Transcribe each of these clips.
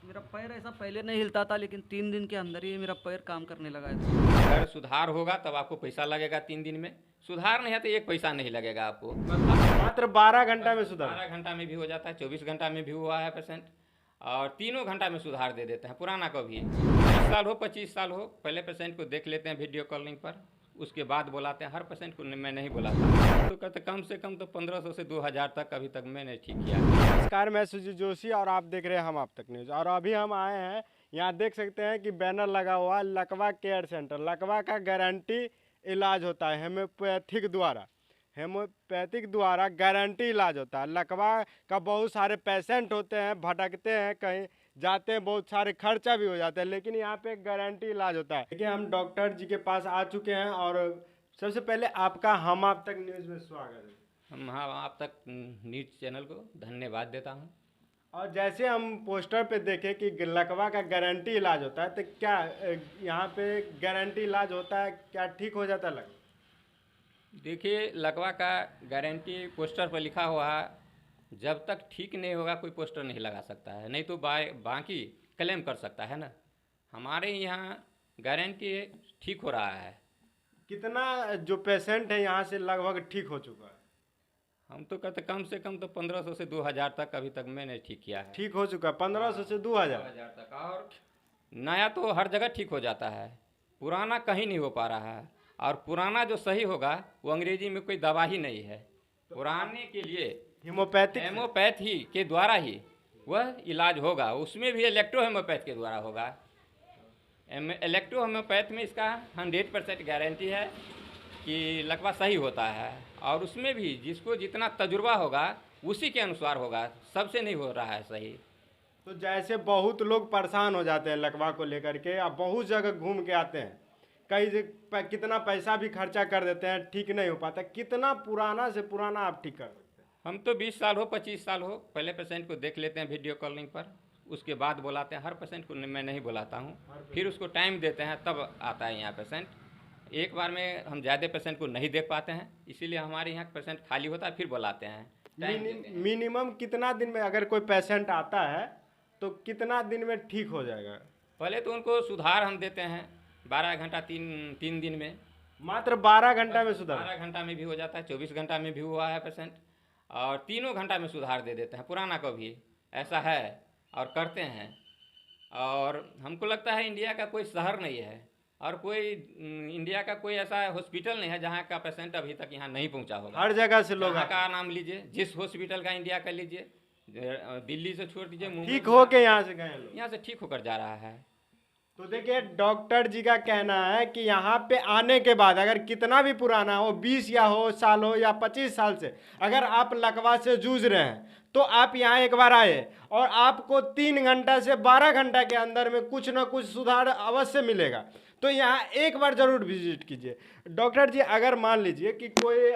मेरा पैर ऐसा पहले नहीं हिलता था, लेकिन 3 दिन के अंदर ही मेरा पैर काम करने लगा है। अगर सुधार होगा तब आपको पैसा लगेगा 3 दिन में। सुधार नहीं है तो एक पैसा नहीं लगेगा आपको। मात्र 12 घंटा में सुधार। 12 घंटा में भी हो जाता है, 24 घंटा में भी हुआ है पेशेंट, और तीनों घंटा में सुधार दे देते हैं। पुराना को भी 20 साल हो 25 साल हो, पहले पेशेंट को देख लेते हैं वीडियो कॉलिंग पर, उसके बाद बुलाते हैं। हर पेशेंट को मैं नहीं बुलाता, तो कहते कम से कम तो 1500 से 2000 तक अभी तक मैंने ठीक किया। नमस्कार, मैं सुजीत जोशी और आप देख रहे हैं हम आप तक न्यूज़। और अभी हम आए हैं, यहाँ देख सकते हैं कि बैनर लगा हुआ है लकवा केयर सेंटर। लकवा का गारंटी इलाज होता है हेमोपैथिक द्वारा गारंटी इलाज होता है। लकवा का बहुत सारे पेशेंट होते हैं, भटकते हैं, कहीं जाते हैं, बहुत सारे खर्चा भी हो जाता है, लेकिन यहाँ पे गारंटी इलाज होता है। देखिए, हम डॉक्टर जी के पास आ चुके हैं और सबसे पहले आपका हम आप तक न्यूज़ में स्वागत है। हम हाँ आप तक न्यूज चैनल को धन्यवाद देता हूँ। और जैसे हम पोस्टर पे देखे कि लकवा का गारंटी इलाज होता है, तो क्या यहाँ पे गारंटी इलाज होता है, क्या ठीक हो जाता है लकवा? देखिए, लकवा का गारंटी पोस्टर पर लिखा हुआ है, जब तक ठीक नहीं होगा कोई पोस्टर नहीं लगा सकता है, नहीं तो बाकी क्लेम कर सकता है ना। हमारे यहाँ गारंटी ठीक हो रहा है। कितना जो पेशेंट है यहाँ से लगभग ठीक हो चुका है? हम तो कहते कम से कम तो 1500 से 2000 तक अभी तक मैंने ठीक किया है। ठीक हो चुका है 1500 से 2000 तक। और नया तो हर जगह ठीक हो जाता है, पुराना कहीं नहीं हो पा रहा है। और पुराना जो सही होगा वो अंग्रेजी में कोई दवा ही नहीं है। पुराने के लिए हेमोपैथी के द्वारा ही वह इलाज होगा, उसमें भी इलेक्ट्रो हेमोपैथ के द्वारा होगा। इलेक्ट्रो होम्योपैथ में इसका 100% गारंटी है कि लकवा सही होता है, और उसमें भी जिसको जितना तजुर्बा होगा उसी के अनुसार होगा, सबसे नहीं हो रहा है सही। तो जैसे बहुत लोग परेशान हो जाते हैं लकवा को लेकर के, अब बहुत जगह घूम के आते हैं, कितना पैसा भी खर्चा कर देते हैं, ठीक नहीं हो पाता। कितना पुराना से पुराना आप ठीक कर सकते हैं? हम तो 20 साल हो 25 साल हो, पहले पेशेंट को देख लेते हैं वीडियो कॉलिंग पर, उसके बाद बुलाते हैं। हर पेशेंट को मैं नहीं बुलाता हूँ, फिर उसको टाइम देते हैं, तब आता है यहाँ पेशेंट। एक बार में हम ज़्यादा पेशेंट को नहीं देख पाते हैं, इसीलिए हमारे यहाँ पेशेंट खाली होता है, फिर बुलाते हैं। मिनिमम कितना दिन में अगर कोई पेशेंट आता है तो कितना दिन में ठीक हो जाएगा? पहले तो उनको सुधार हम देते हैं 12 घंटा, तीन दिन में। मात्र 12 घंटा में सुधार? 12 घंटा में भी हो जाता है, 24 घंटा में भी हुआ है पेशेंट, और तीनों घंटा में सुधार दे देते हैं। पुराना को भी ऐसा है और करते हैं। और हमको लगता है इंडिया का कोई शहर नहीं है और कोई इंडिया का कोई ऐसा हॉस्पिटल नहीं है जहाँ का पेशेंट अभी तक यहाँ नहीं पहुँचा होगा। हर जगह से लोग का नाम लीजिए, जिस हॉस्पिटल का इंडिया का लीजिए, दिल्ली से छोड़ दीजिए, मुंबई ठीक हो के यहाँ से गए लोग, यहाँ से ठीक होकर जा रहा है। तो देखिए, डॉक्टर जी का कहना है कि यहाँ पे आने के बाद अगर कितना भी पुराना हो, 20 या हो साल हो या 25 साल से, अगर आप लकवा से जूझ रहे हैं तो आप यहाँ एक बार आए और आपको 3 घंटा से 12 घंटा के अंदर में कुछ ना कुछ सुधार अवश्य मिलेगा। तो यहाँ एक बार जरूर विजिट कीजिए। डॉक्टर जी, अगर मान लीजिए कि कोई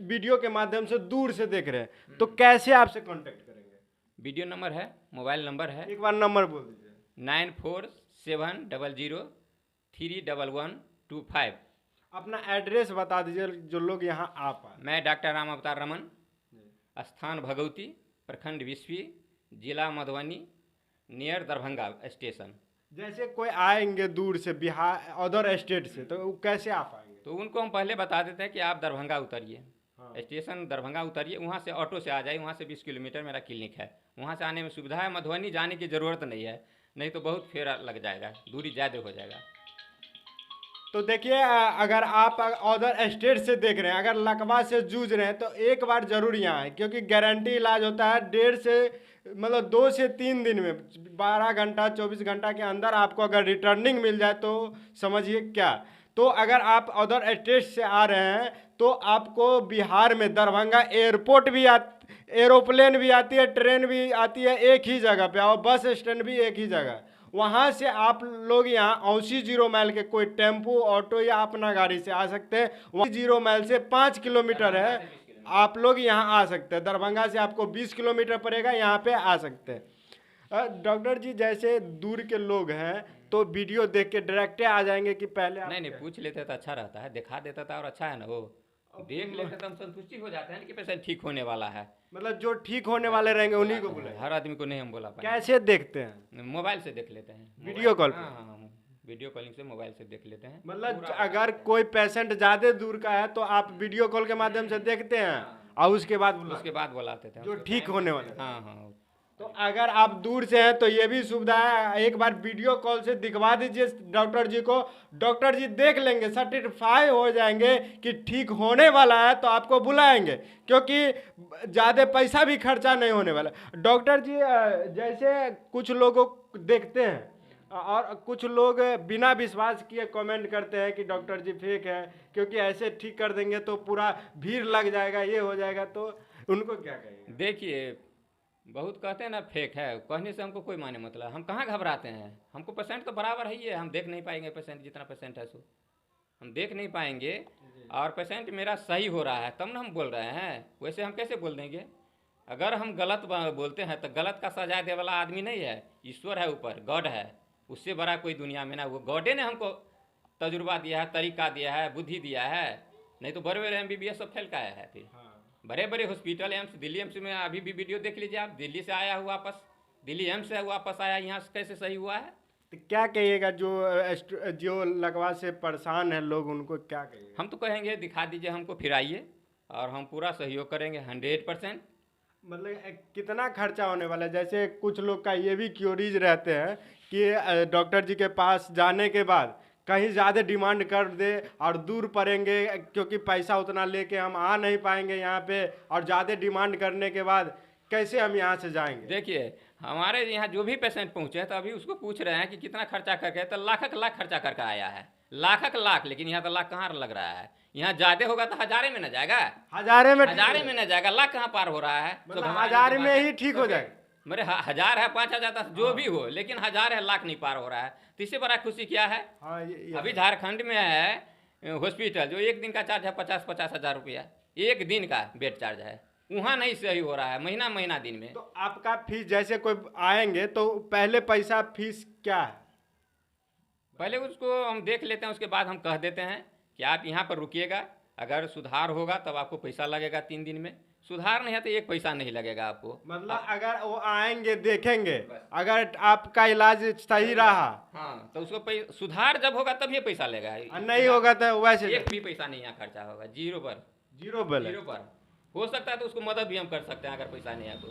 वीडियो के माध्यम से दूर से देख रहे हैं, तो कैसे आपसे कांटेक्ट करेंगे? वीडियो नंबर है, मोबाइल नंबर है, एक बार नंबर बोल दीजिए। 9470311125। अपना एड्रेस बता दीजिए जो लोग यहाँ आ पाए। मैं डॉक्टर राम अवतार रमन, स्थान भगवती, प्रखंड विश्वी, जिला मधुबनी, नियर दरभंगा स्टेशन। जैसे कोई आएंगे दूर से, बिहार अदर स्टेट से, तो वो कैसे आ पाएंगे? तो उनको हम पहले बता देते हैं कि आप दरभंगा उतरिए, हाँ। स्टेशन दरभंगा उतरिए, वहाँ से ऑटो से आ जाइए, वहाँ से 20 किलोमीटर मेरा क्लिनिक है, वहाँ से आने में सुविधा है। मधुबनी जाने की ज़रूरत नहीं है, नहीं तो बहुत फेरा लग जाएगा, दूरी ज़्यादा हो जाएगा। तो देखिए, अगर आप अदर स्टेट से देख रहे हैं, अगर लकवा से जूझ रहे हैं, तो एक बार जरूर यहाँ आए, क्योंकि गारंटी इलाज होता है 2 से 3 दिन में। 12 घंटा 24 घंटा के अंदर आपको अगर रिटर्निंग मिल जाए तो समझिए क्या। तो अगर आप अदर स्टेट से आ रहे हैं तो आपको बिहार में दरभंगा एयरपोर्ट भी एरोप्लेन भी आती है, ट्रेन भी आती है एक ही जगह पे, और बस स्टैंड भी एक ही जगह। वहाँ से आप लोग यहाँ औसी 0 माइल के कोई टेम्पो, ऑटो या अपना गाड़ी से आ सकते हैं। वहाँ 0 माइल से 5 किलोमीटर है, आप लोग यहाँ आ सकते हैं। दरभंगा से आपको 20 किलोमीटर पड़ेगा, यहाँ पे आ सकते हैं। डॉक्टर जी, जैसे दूर के लोग हैं तो वीडियो देख के डायरेक्ट आ जाएंगे कि पहले नहीं, पूछ लेते तो अच्छा रहता है, दिखा देता था और अच्छा है ना वो। देख लेते तो हम संतुष्टि हो जाते हैं ना कि पेशेंट ठीक होने वाला है। मतलब जो ठीक होने वाले रहेंगे उन्हीं को बुलाएं। हर आदमी को नहीं हम बोला पाएंगे। कैसे देखते हैं? मोबाइल से देख लेते हैं। वीडियो कॉल पे? हाँ हाँ हाँ, वीडियो कॉलिंग से मोबाइल से देख लेते हैं। मतलब अगर कोई पेशेंट ज्यादा दूर का है तो आप वीडियो कॉल के माध्यम से देखते हैं और उसके बाद उसके बाद बुलाते थे जो ठीक होने वाले हैं। हाँ हाँ। तो अगर आप दूर से हैं तो ये भी सुविधा है, एक बार वीडियो कॉल से दिखवा दीजिए डॉक्टर जी को, डॉक्टर जी देख लेंगे, सर्टिफाई हो जाएंगे कि ठीक होने वाला है तो आपको बुलाएंगे, क्योंकि ज़्यादा पैसा भी खर्चा नहीं होने वाला। डॉक्टर जी जैसे कुछ लोगों को देखते हैं और कुछ लोग बिना विश्वास किए कमेंट करते हैं कि डॉक्टर जी फेक है, क्योंकि ऐसे ठीक कर देंगे तो पूरा भीड़ लग जाएगा, ये हो जाएगा, तो उनको क्या कहेंगे? देखिए, बहुत कहते हैं ना फेक है, कहने से हमको कोई माने मतलब, हम कहाँ घबराते हैं, हमको पेशेंट तो बराबर ही है, हम देख नहीं पाएंगे पेशेंट, जितना पेशेंट है सो हम देख नहीं पाएंगे, और पेशेंट मेरा सही हो रहा है तब ना हम बोल रहे हैं, वैसे हम कैसे बोल देंगे? अगर हम गलत बोलते हैं तो गलत का सजा दे वाला आदमी नहीं है, ईश्वर है ऊपर, गॉड है, उससे बड़ा कोई दुनिया में ना, वो गॉडे ने हमको तजुर्बा दिया है, तरीका दिया है, बुद्धि दिया है, नहीं तो बड़े बड़े MBBS सब फेल का आया है। फिर बड़े बड़े हॉस्पिटल एम्स, दिल्ली एम्स में अभी भी वीडियो देख लीजिए आप, दिल्ली से आया हुआ वापस, दिल्ली एम्स से वापस आया, यहाँ से कैसे सही हुआ है? तो क्या कहिएगा जो लगवा से परेशान है लोग, उनको क्या कहिएगा? हम तो कहेंगे दिखा दीजिए हमको, फिर आइए और हम पूरा सहयोग करेंगे 100%। मतलब कितना खर्चा होने वाला है? जैसे कुछ लोग का ये भी क्यूरीज रहते हैं कि डॉक्टर जी के पास जाने के बाद कहीं ज़्यादा डिमांड कर दे और दूर पड़ेंगे, क्योंकि पैसा उतना लेके हम आ नहीं पाएंगे यहाँ पे, और ज़्यादा डिमांड करने के बाद कैसे हम यहाँ से जाएंगे? देखिए, हमारे यहाँ जो भी पेशेंट पहुँचे हैं तो अभी उसको पूछ रहे हैं कि कितना खर्चा करके, तो लाख खर्चा करके आया है, लाख, लेकिन यहाँ तो लाख कहाँ लग रहा है, यहाँ ज़्यादा होगा तो हजारे में न जाएगा, हजारे में न जाएगा, लाख कहाँ पार हो रहा है? मतलब हजार में ही ठीक हो जाएगा। मेरे 1000 है, 5000 10 जो भी हो, लेकिन 1000 है, लाख नहीं पार हो रहा है, तो इससे बड़ा खुशी क्या है? हाँ, अभी झारखंड में है हॉस्पिटल जो एक दिन का चार्ज है 50 हजार रुपया, एक दिन का बेड चार्ज है, वहाँ नहीं सही हो रहा है, महीना दिन में। तो आपका फीस, जैसे कोई आएंगे तो पहले पैसा फीस क्या है? पहले उसको हम देख लेते हैं, उसके बाद हम कह देते हैं कि आप यहाँ पर रुकिएगा, अगर सुधार होगा तब आपको पैसा लगेगा 3 दिन में, सुधार नहीं है तो एक पैसा नहीं लगेगा आपको। मतलब अगर वो आएंगे देखेंगे, अगर आपका इलाज सही रहा, हाँ, तो उसको सुधार जब होगा तभी पैसा लेगा, नहीं होगा तो वैसे एक भी पैसा नहीं यहाँ खर्चा होगा, जीरो पर हो सकता है तो उसको मदद भी हम कर सकते हैं, अगर पैसा नहीं है तो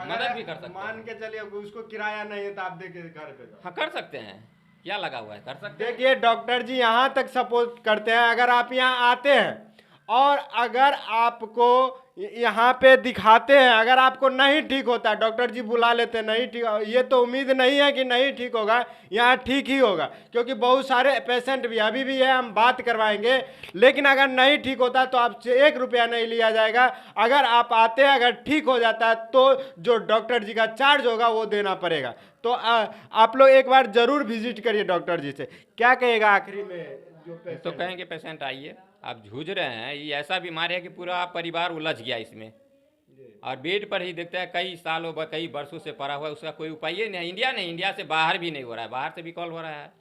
मदद भी कर सकते हैं। मान के चलिए उसको किराया नहीं है तो आप देखे घर पे हाँ कर सकते हैं, क्या लगा हुआ है, कर सकते हैं। देखिए डॉक्टर जी यहाँ तक सपोर्ट करते हैं, अगर आप यहाँ आते हैं और अगर आपको यहाँ पे दिखाते हैं, अगर आपको नहीं ठीक होता, डॉक्टर जी बुला लेते हैं, नहीं ठीक, ये तो उम्मीद नहीं है कि नहीं ठीक होगा, यहाँ ठीक ही होगा, क्योंकि बहुत सारे पेशेंट भी अभी भी है, हम बात करवाएंगे, लेकिन अगर नहीं ठीक होता तो आपसे 1 रुपया नहीं लिया जाएगा। अगर आप आते हैं, अगर ठीक हो जाता है तो जो डॉक्टर जी का चार्ज होगा वो देना पड़ेगा। तो आप लोग एक बार जरूर विजिट करिए डॉक्टर जी से। क्या कहेगा आखिरी में? तो कहेंगे पेशेंट आइए, आप जूझ रहे हैं, ये ऐसा बीमारी है कि पूरा परिवार उलझ गया इसमें, और बेड पर ही देखते हैं कई सालों कई वर्षों से पड़ा हुआ है, उसका कोई उपाय ही नहीं। इंडिया से बाहर भी नहीं हो रहा है, बाहर से भी कॉल हो रहा है,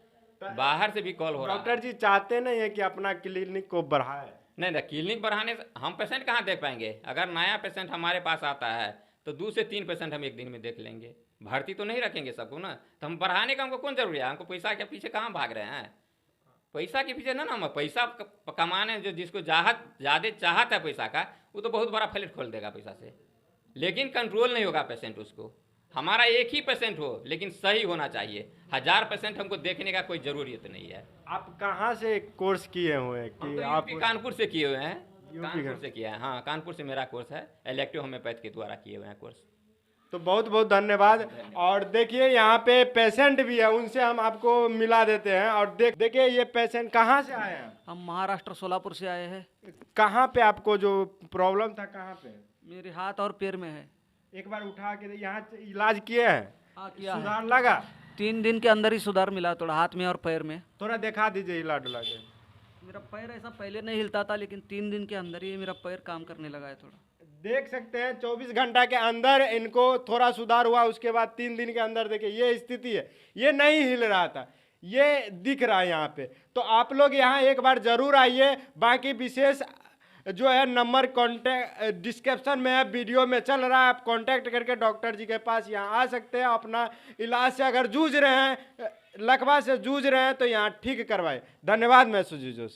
बाहर से भी कॉल हो रहा है। डॉक्टर जी चाहते नहीं है कि अपना क्लिनिक को बढ़ाए? नहीं, क्लिनिक बढ़ाने से हम पेशेंट कहाँ देख पाएंगे? अगर नया पेशेंट हमारे पास आता है तो 2 से 3 पेशेंट हम एक दिन में देख लेंगे, भर्ती तो नहीं रखेंगे सबको ना, तो हम बढ़ाने का हमको कौन जरूरी है? हमको पैसा के पीछे कहाँ भाग रहे हैं? पैसा के पीछे ना हम पैसा कमाने, जो जिसको ज़्यादा चाहत है पैसा का, वो तो बहुत बड़ा फ्लैट खोल देगा पैसा से, लेकिन कंट्रोल नहीं होगा पेशेंट उसको। हमारा एक ही पेशेंट हो लेकिन सही होना चाहिए, 1000 पेशेंट हमको देखने का कोई ज़रूरत नहीं है। आप कहाँ से कोर्स किए हुए हैं कि आप? कानपुर से किए हुए हैं, कानपुर से किया है। हाँ, कानपुर से मेरा कोर्स है, इलेक्टिव होम्योपैथ के द्वारा किए हुए हैं कोर्स। तो बहुत बहुत धन्यवाद। और देखिए यहाँ पे पेशेंट भी है, उनसे हम आपको मिला देते हैं। और देखिए ये पेशेंट कहाँ से आए हैं? हम महाराष्ट्र सोलापुर से आए हैं। कहाँ पे आपको जो प्रॉब्लम था, कहाँ पे? मेरे हाथ और पैर में है। एक बार उठा के यहाँ इलाज किए हैं? हाँ किया है। सुधार लगा? 3 दिन के अंदर ही सुधार मिला, थोड़ा हाथ में और पैर में। थोड़ा दिखा दीजिए हिला डुला के। मेरा पैर ऐसा पहले नहीं हिलता था, लेकिन 3 दिन के अंदर ही मेरा पैर काम करने लगा है थोड़ा। देख सकते हैं 24 घंटा के अंदर इनको थोड़ा सुधार हुआ, उसके बाद 3 दिन के अंदर देखिए ये स्थिति है, ये नहीं हिल रहा था, ये दिख रहा है यहाँ पे। तो आप लोग यहाँ एक बार जरूर आइए। बाकी विशेष जो है नंबर कॉन्टैक्ट डिस्क्रिप्शन में है, वीडियो में चल रहा है, आप कांटेक्ट करके डॉक्टर जी के पास यहाँ आ सकते हैं। अपना इलाज से अगर जूझ रहे हैं, लकवा से जूझ रहे हैं, तो यहाँ ठीक करवाएं। धन्यवाद। मैं सुजीत जोशी।